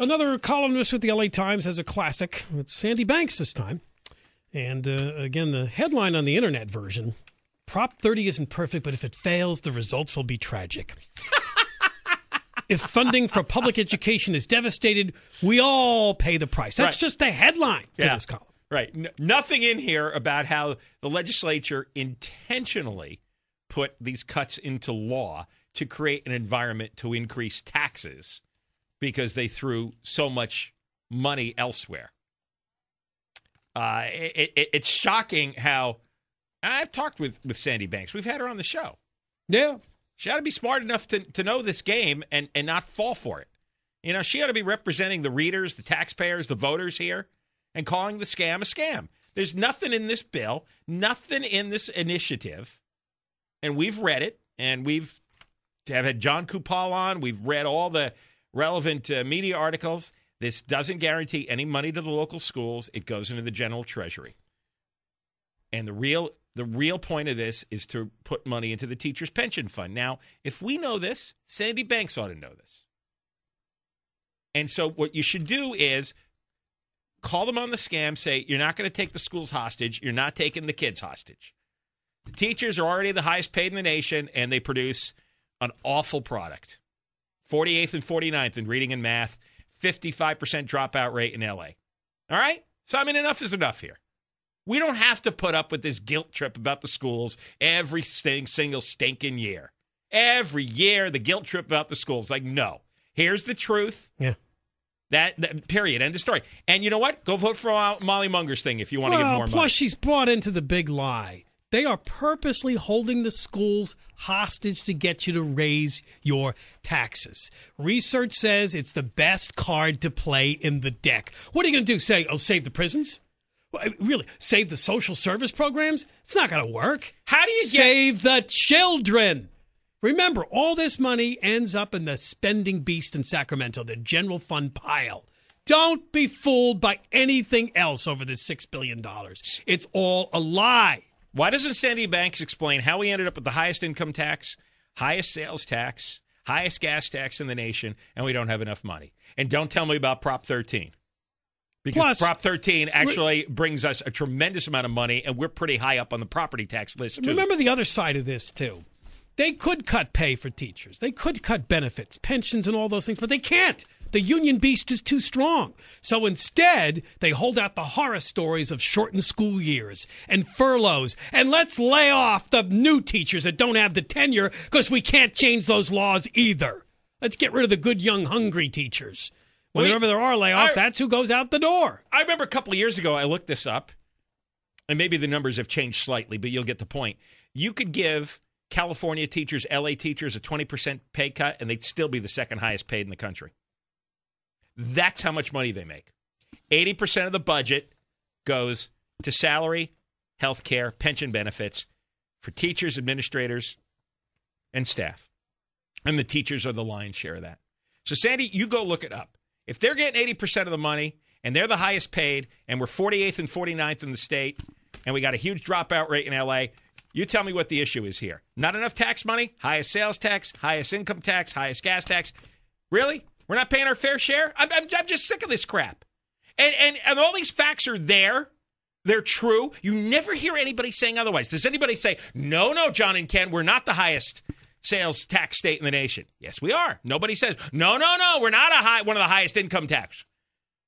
Another columnist with the LA Times has a classic. It's Sandy Banks this time. And again, the headline on the internet version, Prop 30 isn't perfect, but if it fails, the results will be tragic. If funding for public education is devastated, we all pay the price. That's just the headline to this column. Right. Nothing in here about how the legislature intentionally put these cuts into law to create an environment to increase taxes because they threw so much money elsewhere. It's shocking how I've talked with Sandy Banks. We've had her on the show. Yeah. She ought to be smart enough to know this game and not fall for it. You know, she ought to be representing the readers, the taxpayers, the voters here and calling the scam a scam. There's nothing in this bill, nothing in this initiative, and we've read it, and we've had John Kupal on. We've read all the relevant media articles. This doesn't guarantee any money to the local schools. It goes into the general treasury. And the real point of this is to put money into the teacher's pension fund. Now, if we know this, Sandy Banks ought to know this. And so what you should do is call them on the scam, say, you're not going to take the schools hostage. You're not taking the kids hostage. The teachers are already the highest paid in the nation, and they produce an awful product. 48th and 49th in reading and math, 55% dropout rate in L.A. All right? So, I mean, enough is enough here. We don't have to put up with this guilt trip about the schools every single stinking year. Every year, the guilt trip about the schools. Like, no. Here's the truth. Yeah. That period. End of story. And you know what? Go vote for Molly Munger's thing if you want to give more money. Plus, she's brought into the big lie. They are purposely holding the schools hostage to get you to raise your taxes. Research says it's the best card to play in the deck. What are you going to do? Say, save the prisons? Really? Save the social service programs? It's not going to work. How do you save the children? Remember, all this money ends up in the spending beast in Sacramento, the general fund pile. Don't be fooled by anything else over this $6 billion. It's all a lie. Why doesn't Sandy Banks explain how we ended up with the highest income tax, highest sales tax, highest gas tax in the nation, and we don't have enough money? And don't tell me about Prop 13. Because Prop 13 actually brings us a tremendous amount of money, and we're pretty high up on the property tax list, too. Remember the other side of this, too. They could cut pay for teachers. They could cut benefits, pensions, and all those things, but they can't. The union beast is too strong. So instead, they hold out the horror stories of shortened school years and furloughs. And let's lay off the new teachers that don't have the tenure because we can't change those laws either. Let's get rid of the good, young, hungry teachers. Whenever there are layoffs, that's who goes out the door. I remember a couple of years ago, I looked this up, and maybe the numbers have changed slightly, but you'll get the point. You could give California teachers, LA teachers a 20% pay cut, and they'd still be the second highest paid in the country. That's how much money they make. 80% of the budget goes to salary, health care, pension benefits for teachers, administrators, and staff. And the teachers are the lion's share of that. So, Sandy, you go look it up. If they're getting 80% of the money, and they're the highest paid, and we're 48th and 49th in the state, and we got a huge dropout rate in L.A., you tell me what the issue is here. Not enough tax money, highest sales tax, highest income tax, highest gas tax. Really? We're not paying our fair share? I'm just sick of this crap. And all these facts are there. They're true. You never hear anybody saying otherwise. Does anybody say, no, John and Ken, we're not the highest sales tax state in the nation? Yes, we are. Nobody says, no, we're not one of the highest income tax.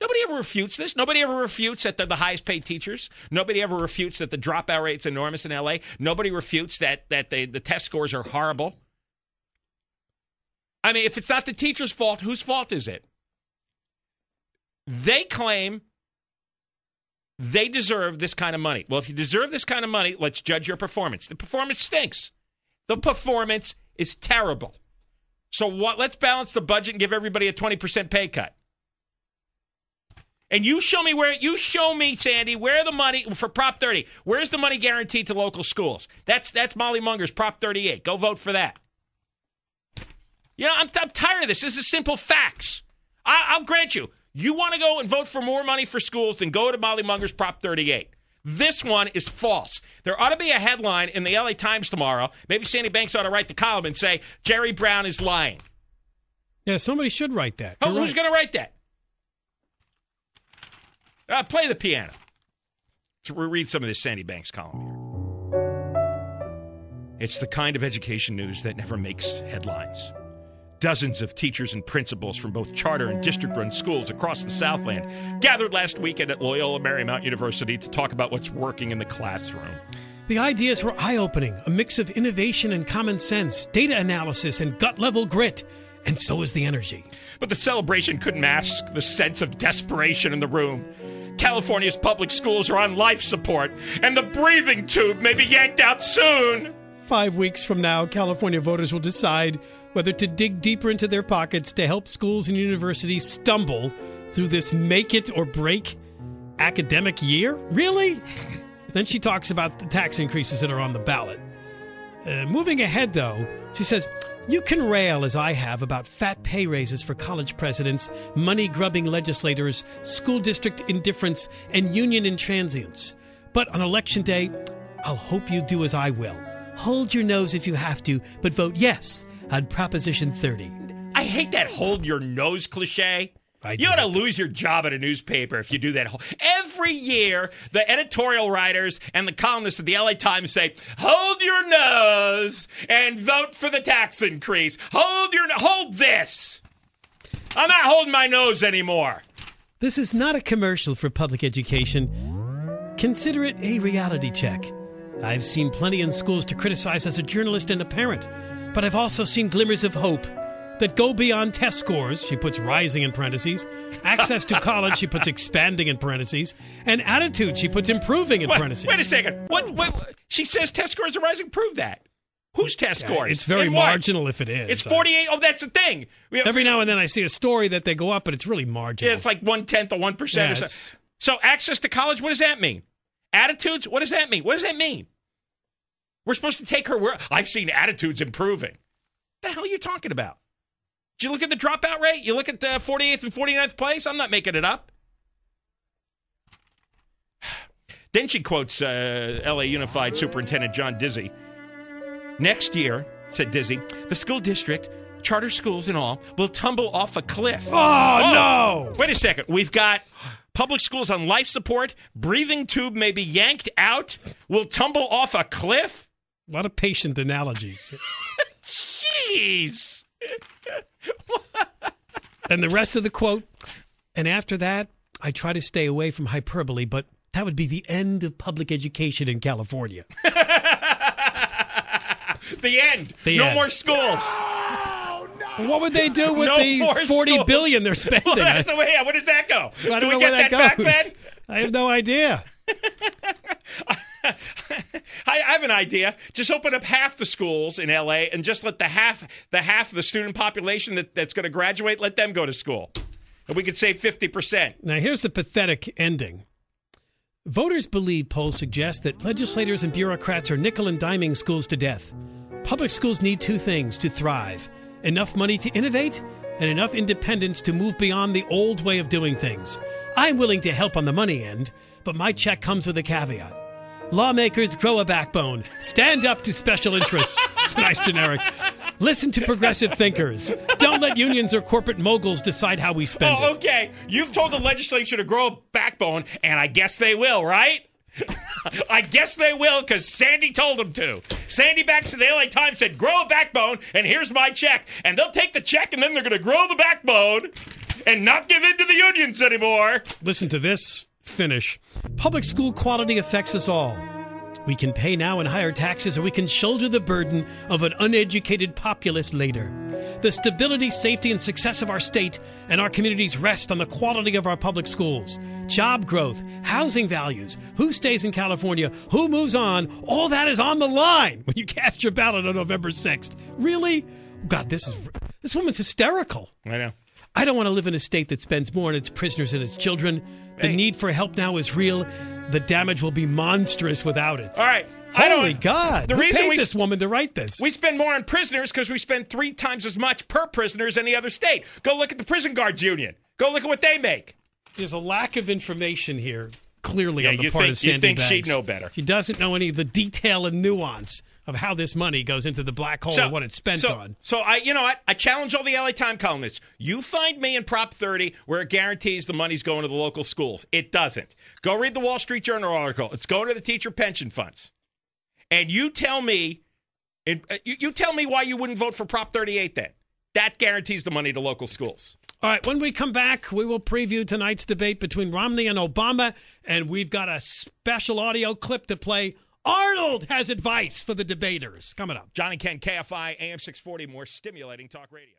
Nobody ever refutes this. Nobody ever refutes that they're the highest paid teachers. Nobody ever refutes that the dropout rate's enormous in L.A. Nobody refutes that the test scores are horrible. I mean, if it's not the teacher's fault, whose fault is it? They claim they deserve this kind of money. Well, if you deserve this kind of money, let's judge your performance. The performance stinks. The performance is terrible. So let's balance the budget and give everybody a 20% pay cut. And you show me, Sandy, where the money for Prop 30. Where's the money guaranteed to local schools? That's Molly Munger's Prop 38. Go vote for that. You know, I'm tired of this. This is simple facts. I'll grant you. You want to go and vote for more money for schools, then go to Molly Munger's Prop 38. This one is false. There ought to be a headline in the LA Times tomorrow. Maybe Sandy Banks ought to write the column and say, Jerry Brown is lying. Yeah, somebody should write that. Who's going to write that? Play the piano. Let's read some of this Sandy Banks column here. It's the kind of education news that never makes headlines. Dozens of teachers and principals from both charter and district-run schools across the Southland gathered last weekend at Loyola Marymount University to talk about what's working in the classroom. The ideas were eye-opening, a mix of innovation and common sense, data analysis and gut-level grit, and so is the energy. But the celebration couldn't mask the sense of desperation in the room. California's public schools are on life support, and the breathing tube may be yanked out soon. 5 weeks from now, California voters will decide whether to dig deeper into their pockets to help schools and universities stumble through this make-it-or-break academic year? Really? Then she talks about the tax increases that are on the ballot. Moving ahead, though, she says, you can rail, as I have, about fat pay raises for college presidents, money-grubbing legislators, school district indifference, and union intransience. But on Election Day, I'll hope you do as I will. Hold your nose if you have to, but vote yes on Proposition 30. I hate that hold your nose cliche. You ought to lose your job at a newspaper if you do that. Every year, the editorial writers and the columnists at the LA Times say, hold your nose and vote for the tax increase. Hold this. I'm not holding my nose anymore. This is not a commercial for public education. Consider it a reality check. I've seen plenty in schools to criticize as a journalist and a parent, but I've also seen glimmers of hope that go beyond test scores, she puts rising in parentheses, access to college, she puts expanding in parentheses, and attitude, she puts improving in parentheses. Wait a second. What? She says test scores are rising. Prove that. Whose test scores? It's very marginal if it is. It's 48. Oh, that's the thing. Every now and then I see a story that they go up, but it's really marginal. Yeah, it's like 1/10 of 1% or something. So access to college, what does that mean? Attitudes, what does that mean? What does that mean? We're supposed to take her word. I've seen attitudes improving. What the hell are you talking about? Did you look at the dropout rate? You look at 48th and 49th place? I'm not making it up. Then she quotes LA Unified Superintendent John Dizzy. Next year, said Dizzy, the school district, charter schools and all, will tumble off a cliff. Oh, no! Wait a second. We've got public schools on life support. Breathing tube may be yanked out. Will tumble off a cliff? A lot of patient analogies. Jeez. And the rest of the quote, and after that, I try to stay away from hyperbole, but that would be the end of public education in California. The end. No more schools. No. What would they do with the $40 billion they're spending? Where does that go? I don't do we know get where that goes. back then? I have no idea. I have an idea. Just open up half the schools in L.A. and just let the half of the student population that's going to graduate, let them go to school. And we could save 50%. Now, here's the pathetic ending. Voters believe polls suggest that legislators and bureaucrats are nickel and diming schools to death. Public schools need two things to thrive: enough money to innovate and enough independence to move beyond the old way of doing things. I'm willing to help on the money end, but my check comes with a caveat. Lawmakers, grow a backbone. Stand up to special interests. It's nice generic. Listen to progressive thinkers. Don't let unions or corporate moguls decide how we spend it. Okay. You've told the legislature to grow a backbone, and I guess they will, right? I guess they will, because Sandy told them to. Sandy back to the LA Times said, grow a backbone, and here's my check. And they'll take the check, and then they're going to grow the backbone and not give in to the unions anymore. Listen to this finish. Public school quality affects us all. We can pay now in higher taxes, or we can shoulder the burden of an uneducated populace later. The stability, safety, and success of our state and our communities rest on the quality of our public schools. Job growth, housing values, who stays in California, who moves on, all that is on the line when you cast your ballot on November 6th. Really? God, this woman's hysterical. I know. I don't want to live in a state that spends more on its prisoners and its children. The need for help now is real. The damage will be monstrous without it. All right. Holy God. The reason Who paid this woman to write this? We spend more on prisoners because we spend 3 times as much per prisoner as any other state. Go look at the prison guards union. Go look at what they make. There's a lack of information here, clearly, on the part of you Sandy think Banks. she'd know better. She doesn't know any of the detail and nuance of how this money goes into the black hole and what it's spent on. So you know what? I challenge all the LA Times columnists. You find me in Prop 30 where it guarantees the money's going to the local schools. It doesn't. Go read the Wall Street Journal article. It's going to the teacher pension funds. And you tell me, why you wouldn't vote for Prop 38 then. That guarantees the money to local schools. All right, when we come back, we will preview tonight's debate between Romney and Obama, and we've got a special audio clip to play. Arnold has advice for the debaters. Coming up. John and Ken, KFI, AM 640, more stimulating talk radio.